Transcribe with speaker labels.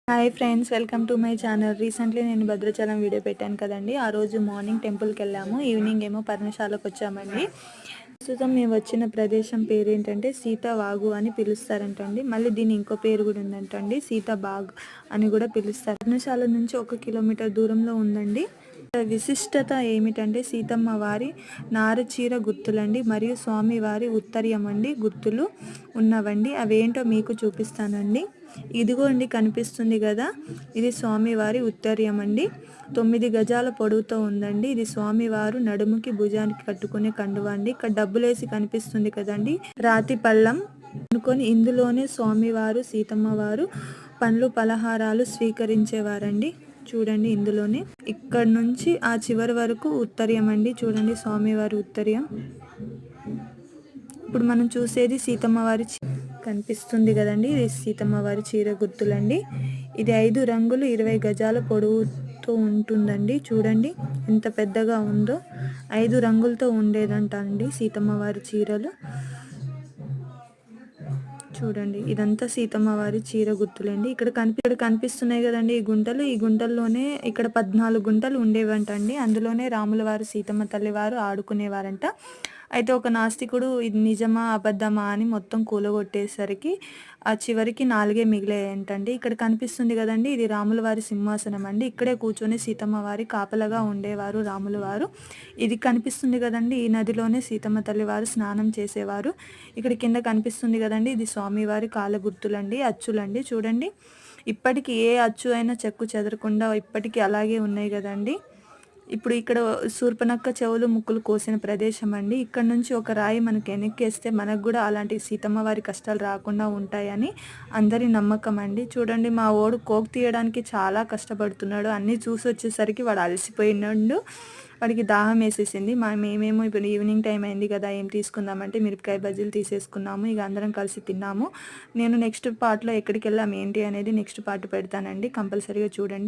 Speaker 1: Hi friends, welcome to my channel. Recently నేను Bhadrachalam video పెట్టాను కదండి. ఆ రోజు మార్నింగ్ టెంపుల్కి వెళ్ళాము, ఈవినింగ్ ఏమో పర్ణశాలకు వచ్చామండి. ప్రస్తుతం మేము వచ్చిన ప్రదేశం పేరు ఏంటంటే సీతా వాగు అని పిలుస్తారంటండి. మళ్ళీ దీని ఇంకో పేరు కూడా ఉందంటండి, సీతా బాగ్ అని కూడా పిలుస్తారు. పర్ణశాల నుంచి 1 కిలోమీటర్ దూరంలో ఉందండి. విశిష్టత ఏమిటంటే సీతమ్మ వారి నారచీర గుర్తులండి, మరియు స్వామి వారి ఉత్తరీయమండి గుర్తులు ఉన్నవండి. అవేంటో మీకు చూపిస్తానండి. ఇదిగోండి కనిపిస్తుంది కదా, ఇది స్వామివారి ఉత్తరీయం అండి. 9 గజాల పొడవుతో ఉందండి. ఇది స్వామివారు నడుముకి భుజానికి కట్టుకునే కండువా అండి. ఇక్కడ డబ్బులేసి కనిపిస్తుంది కదండి, రాతి పళ్ళం అనుకొని ఇందులోనే స్వామివారు సీతమ్మ వారు పండ్లు పలహారాలు స్వీకరించేవారండి. చూడండి, ఇందులోనే ఇక్కడ నుంచి ఆ చివరి వరకు ఉత్తరీయం అండి. చూడండి స్వామివారి ఉత్తరీయం. ఇప్పుడు మనం చూసేది సీతమ్మ వారి కనిపిస్తుంది కదండి, ఇది సీతమ్మ వారి చీర గుర్తులండి. ఇది 5 రంగులు 20 గజాల పొడవుతో ఉంటుందండి. చూడండి ఎంత పెద్దగా ఉందో. 5 రంగులతో ఉండేదంట అండి సీతమ్మ వారి చీరలు. చూడండి, ఇదంతా సీతమ్మ వారి చీర గుర్తులండి. ఇక్కడ కనిపిస్తున్నాయి కదండి ఈ గుంటలు. ఈ గుంటల్లోనే ఇక్కడ 14 గుంటలు ఉండేవంట అండి. అందులోనే రాముల వారు సీతమ్మ తల్లి వారు ఆడుకునేవారంట. అయితే ఒక నాస్తికుడు ఇది నిజమా అబద్ధమా అని మొత్తం కూలగొట్టేసరికి ఆ చివరికి 4 మిగిలాయంటండి. ఇక్కడ కనిపిస్తుంది కదండి, ఇది రాముల వారి సింహాసనం అండి. ఇక్కడే కూర్చొని సీతమ్మ వారి కాపలగా ఉండేవారు రాముల వారు. ఇది కనిపిస్తుంది కదండి, ఈ నదిలోనే సీతమ్మ తల్లి వారు స్నానం చేసేవారు. ఇక్కడ కింద కనిపిస్తుంది కదండి, ఇది స్వామివారి కాళ్ళ గుర్తులండి, అచ్చులండి. చూడండి, ఇప్పటికి ఏ అచ్చు అయినా చెక్కు చెదరకుండా ఇప్పటికీ అలాగే ఉన్నాయి కదండి. ఇప్పుడు ఇక్కడ శూర్పణఖ చెవులు ముక్కులు కోసిన ప్రదేశం అండి. ఇక్కడ నుంచి ఒక రాయి మనకి వెనక్కేస్తే మనకు కూడా అలాంటి సీతమ్మ వారి కష్టాలు రాకుండా ఉంటాయని అందరి నమ్మకం అండి. చూడండి, మా ఓడు కోక్ తీయడానికి చాలా కష్టపడుతున్నాడు. అన్నీ చూసి వచ్చేసరికి వాడు అలసిపోయినాడు, వాడికి దాహం వేసేసింది. మేమేమో ఇప్పుడు ఈవినింగ్ టైం అయింది కదా, ఏం తీసుకుందామంటే మిరపకాయ బజ్జీలు తీసేసుకున్నాము. ఇక అందరం కలిసి తిన్నాము. నేను నెక్స్ట్ పార్ట్లో ఎక్కడికి వెళ్ళాము ఏంటి అనేది నెక్స్ట్ పార్ట్ పెడతానండి, కంపల్సరీగా చూడండి.